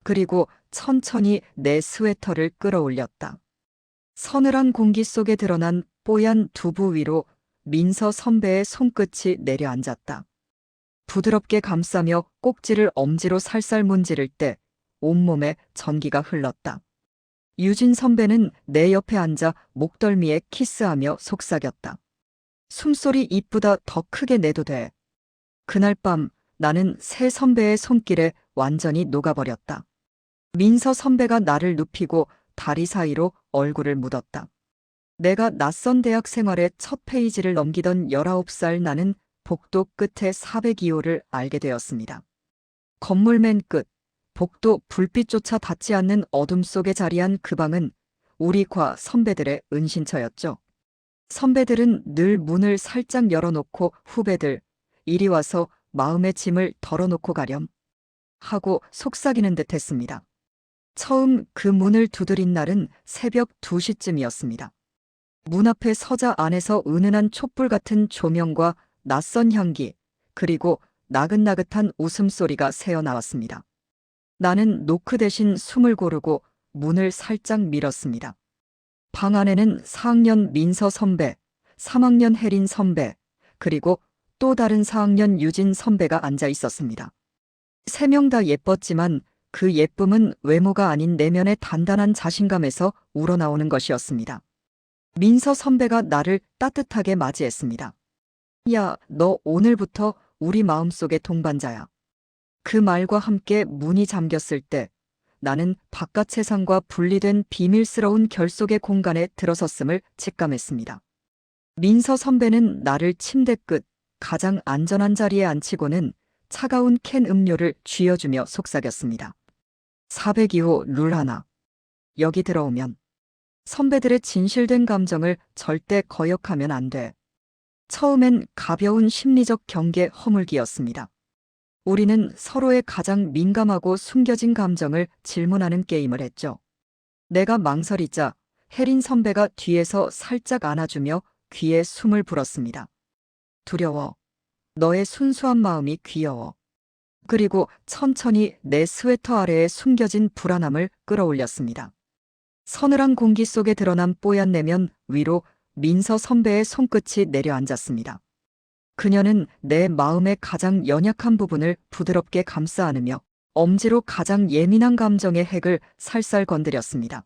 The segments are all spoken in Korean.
그리고 천천히 내 스웨터를 끌어올렸다. 서늘한 공기 속에 드러난 뽀얀 두부 위로 민서 선배의 손끝이 내려앉았다. 부드럽게 감싸며 꼭지를 엄지로 살살 문지를 때 온몸에 전기가 흘렀다. 유진 선배는 내 옆에 앉아 목덜미에 키스하며 속삭였다. 숨소리 이쁘다 더 크게 내도 돼. 그날 밤 나는 새 선배의 손길에 완전히 녹아버렸다. 민서 선배가 나를 눕히고 다리 사이로 얼굴을 묻었다. 내가 낯선 대학 생활의 첫 페이지를 넘기던 19살 나는 복도 끝에 402호를 알게 되었습니다. 건물 맨 끝, 복도 불빛조차 닿지 않는 어둠 속에 자리한 그 방은 우리 과 선배들의 은신처였죠. 선배들은 늘 문을 살짝 열어놓고 후배들, 이리 와서 마음의 짐을 덜어놓고 가렴 하고 속삭이는 듯 했습니다. 처음 그 문을 두드린 날은 새벽 2시쯤이었습니다. 문 앞에 서자 안에서 은은한 촛불 같은 조명과 낯선 향기, 그리고 나긋나긋한 웃음소리가 새어나왔습니다. 나는 노크 대신 숨을 고르고 문을 살짝 밀었습니다. 방 안에는 4학년 민서 선배, 3학년 혜린 선배, 그리고 또 다른 4학년 유진 선배가 앉아 있었습니다. 세 명 다 예뻤지만 그 예쁨은 외모가 아닌 내면의 단단한 자신감에서 우러나오는 것이었습니다. 민서 선배가 나를 따뜻하게 맞이했습니다. 야, 너 오늘부터 우리 마음속의 동반자야. 그 말과 함께 문이 잠겼을 때 나는 바깥 세상과 분리된 비밀스러운 결속의 공간에 들어섰음을 직감했습니다. 민서 선배는 나를 침대 끝 가장 안전한 자리에 앉히고는 차가운 캔 음료를 쥐어주며 속삭였습니다. 402호 룰 하나. 여기 들어오면 선배들의 진실된 감정을 절대 거역하면 안 돼. 처음엔 가벼운 심리적 경계 허물기였습니다. 우리는 서로의 가장 민감하고 숨겨진 감정을 질문하는 게임을 했죠. 내가 망설이자 혜린 선배가 뒤에서 살짝 안아주며 귀에 숨을 불었습니다. 두려워. 너의 순수한 마음이 귀여워. 그리고 천천히 내 스웨터 아래에 숨겨진 불안함을 끌어올렸습니다. 서늘한 공기 속에 드러난 뽀얀 내면 위로 민서 선배의 손끝이 내려앉았습니다. 그녀는 내 마음의 가장 연약한 부분을 부드럽게 감싸 안으며 엄지로 가장 예민한 감정의 핵을 살살 건드렸습니다.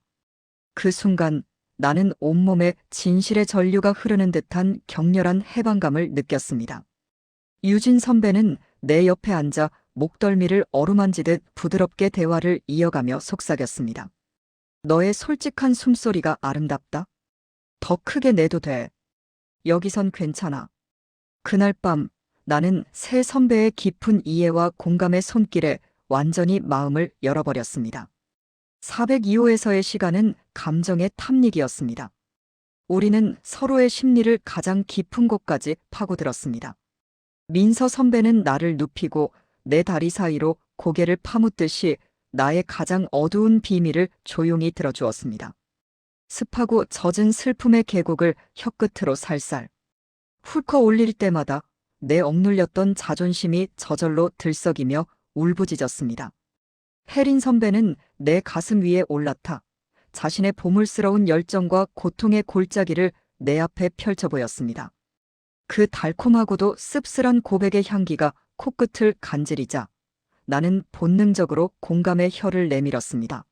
그 순간 나는 온몸에 진실의 전류가 흐르는 듯한 격렬한 해방감을 느꼈습니다. 유진 선배는 내 옆에 앉아 목덜미를 어루만지듯 부드럽게 대화를 이어가며 속삭였습니다. 너의 솔직한 숨소리가 아름답다. 더 크게 내도 돼. 여기선 괜찮아. 그날 밤 나는 새 선배의 깊은 이해와 공감의 손길에 완전히 마음을 열어버렸습니다. 402호에서의 시간은 감정의 탐닉이었습니다. 우리는 서로의 심리를 가장 깊은 곳까지 파고들었습니다. 민서 선배는 나를 눕히고 내 다리 사이로 고개를 파묻듯이 나의 가장 어두운 비밀을 조용히 들어주었습니다. 습하고 젖은 슬픔의 계곡을 혀끝으로 살살 훑어 올릴 때마다 내 억눌렸던 자존심이 저절로 들썩이며 울부짖었습니다. 혜린 선배는 내 가슴 위에 올라타 자신의 보물스러운 열정과 고통의 골짜기를 내 앞에 펼쳐 보였습니다. 그 달콤하고도 씁쓸한 고백의 향기가 코끝을 간지리자 나는 본능적으로 공감의 혀를 내밀었습니다.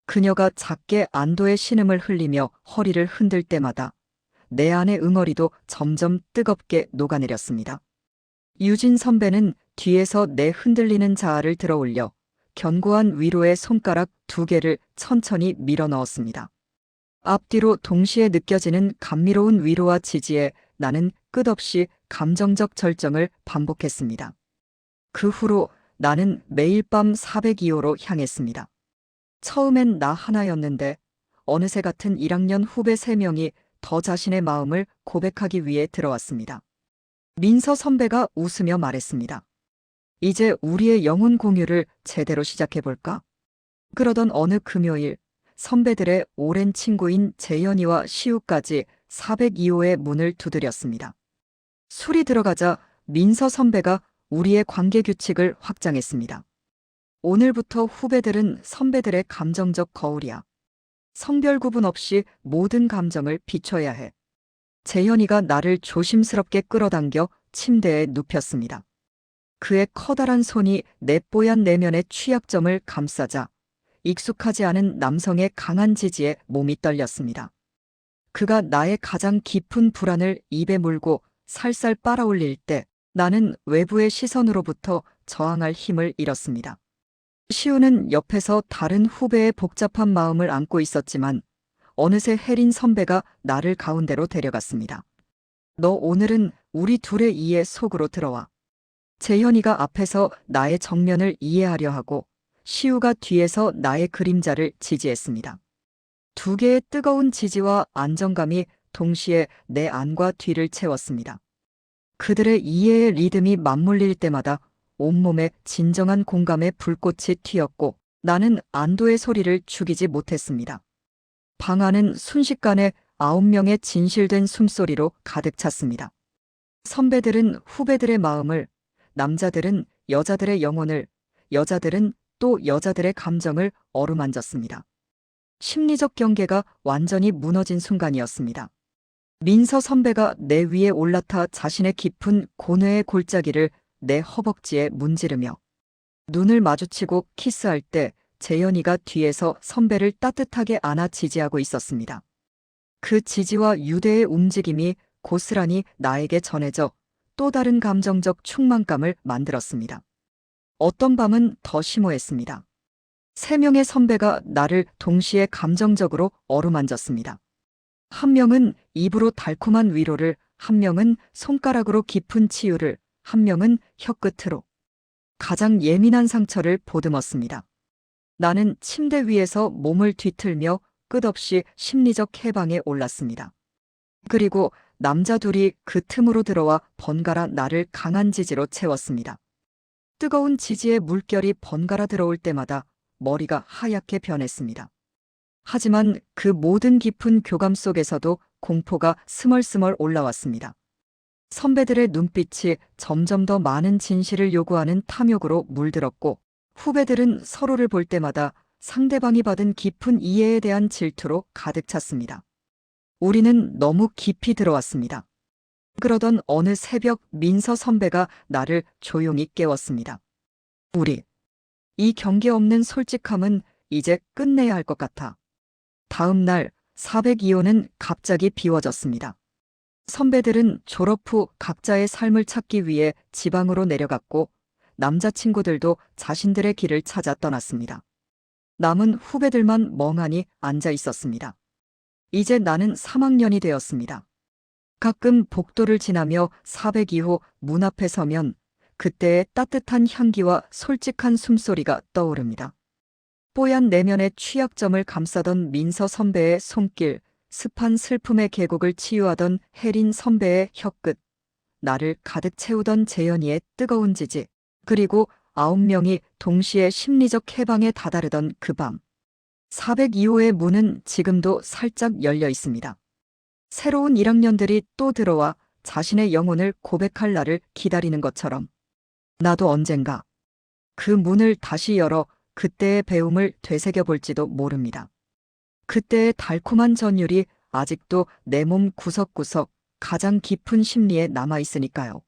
그녀가 작게 안도의 신음을 흘리며 허리를 흔들 때마다 내 안의 응어리도 점점 뜨겁게 녹아내렸습니다. 유진 선배는 뒤에서 내 흔들리는 자아를 들어올려 견고한 위로의 손가락 2개를 천천히 밀어 넣었습니다. 앞뒤로 동시에 느껴지는 감미로운 위로와 지지에 나는 끝없이 감정적 절정을 반복했습니다. 그 후로 나는 매일 밤 402호로 향했습니다. 처음엔 나 하나였는데 어느새 같은 1학년 후배 3명이 더 자신의 마음을 고백하기 위해 들어왔습니다. 민서 선배가 웃으며 말했습니다. 이제 우리의 영혼 공유를 제대로 시작해볼까? 그러던 어느 금요일 선배들의 오랜 친구인 재현이와 시우까지 402호의 문을 두드렸습니다. 술이 들어가자 민서 선배가 우리의 관계 규칙을 확장했습니다. 오늘부터 후배들은 선배들의 감정적 거울이야. 성별 구분 없이 모든 감정을 비춰야 해. 재현이가 나를 조심스럽게 끌어당겨 침대에 눕혔습니다. 그의 커다란 손이 내 뽀얀 내면의 취약점을 감싸자 익숙하지 않은 남성의 강한 지지에 몸이 떨렸습니다. 그가 나의 가장 깊은 불안을 입에 물고 살살 빨아올릴 때 나는 외부의 시선으로부터 저항할 힘을 잃었습니다. 시우는 옆에서 다른 후배의 복잡한 마음을 안고 있었지만 어느새 혜린 선배가 나를 가운데로 데려갔습니다. 너 오늘은 우리 둘의 이해 속으로 들어와. 재현이가 앞에서 나의 정면을 이해하려 하고 시우가 뒤에서 나의 그림자를 지지했습니다. 두 개의 뜨거운 지지와 안정감이 동시에 내 안과 뒤를 채웠습니다. 그들의 이해의 리듬이 맞물릴 때마다 온몸에 진정한 공감의 불꽃이 튀었고 나는 안도의 소리를 죽이지 못했습니다. 방 안은 순식간에 9명의 진실된 숨소리로 가득 찼습니다. 선배들은 후배들의 마음을, 남자들은 여자들의 영혼을, 여자들은 또 여자들의 감정을 어루만졌습니다. 심리적 경계가 완전히 무너진 순간이었습니다. 민서 선배가 내 위에 올라타 자신의 깊은 고뇌의 골짜기를 내 허벅지에 문지르며 눈을 마주치고 키스할 때 재현이가 뒤에서 선배를 따뜻하게 안아 지지하고 있었습니다. 그 지지와 유대의 움직임이 고스란히 나에게 전해져 또 다른 감정적 충만감을 만들었습니다. 어떤 밤은 더 심오했습니다. 3명의 선배가 나를 동시에 감정적으로 어루만졌습니다. 한 명은 입으로 달콤한 위로를, 한 명은 손가락으로 깊은 치유를, 한 명은 혀끝으로 가장 예민한 상처를 보듬었습니다. 나는 침대 위에서 몸을 뒤틀며 끝없이 심리적 해방에 올랐습니다. 그리고 남자 둘이 그 틈으로 들어와 번갈아 나를 강한 지지로 채웠습니다. 뜨거운 지지의 물결이 번갈아 들어올 때마다 머리가 하얗게 변했습니다. 하지만 그 모든 깊은 교감 속에서도 공포가 스멀스멀 올라왔습니다. 선배들의 눈빛이 점점 더 많은 진실을 요구하는 탐욕으로 물들었고 후배들은 서로를 볼 때마다 상대방이 받은 깊은 이해에 대한 질투로 가득 찼습니다. 우리는 너무 깊이 들어왔습니다. 그러던 어느 새벽 민서 선배가 나를 조용히 깨웠습니다. 우리, 이 경계 없는 솔직함은 이제 끝내야 할 것 같아. 다음 날 402호는 갑자기 비워졌습니다. 선배들은 졸업 후 각자의 삶을 찾기 위해 지방으로 내려갔고 남자친구들도 자신들의 길을 찾아 떠났습니다. 남은 후배들만 멍하니 앉아 있었습니다. 이제 나는 3학년이 되었습니다. 가끔 복도를 지나며 402호 문 앞에 서면 그때의 따뜻한 향기와 솔직한 숨소리가 떠오릅니다. 뽀얀 내면의 취약점을 감싸던 민서 선배의 손길, 습한 슬픔의 계곡을 치유하던 혜린 선배의 혀끝, 나를 가득 채우던 재현이의 뜨거운 지지, 그리고 9명이 동시에 심리적 해방에 다다르던 그 밤. 402호의 문은 지금도 살짝 열려 있습니다. 새로운 1학년들이 또 들어와 자신의 영혼을 고백할 날을 기다리는 것처럼 나도 언젠가 그 문을 다시 열어 그때의 배움을 되새겨볼지도 모릅니다. 그때의 달콤한 전율이 아직도 내 몸 구석구석 가장 깊은 심리에 남아있으니까요.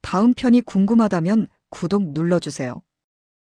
다음 편이 궁금하다면 구독 눌러주세요.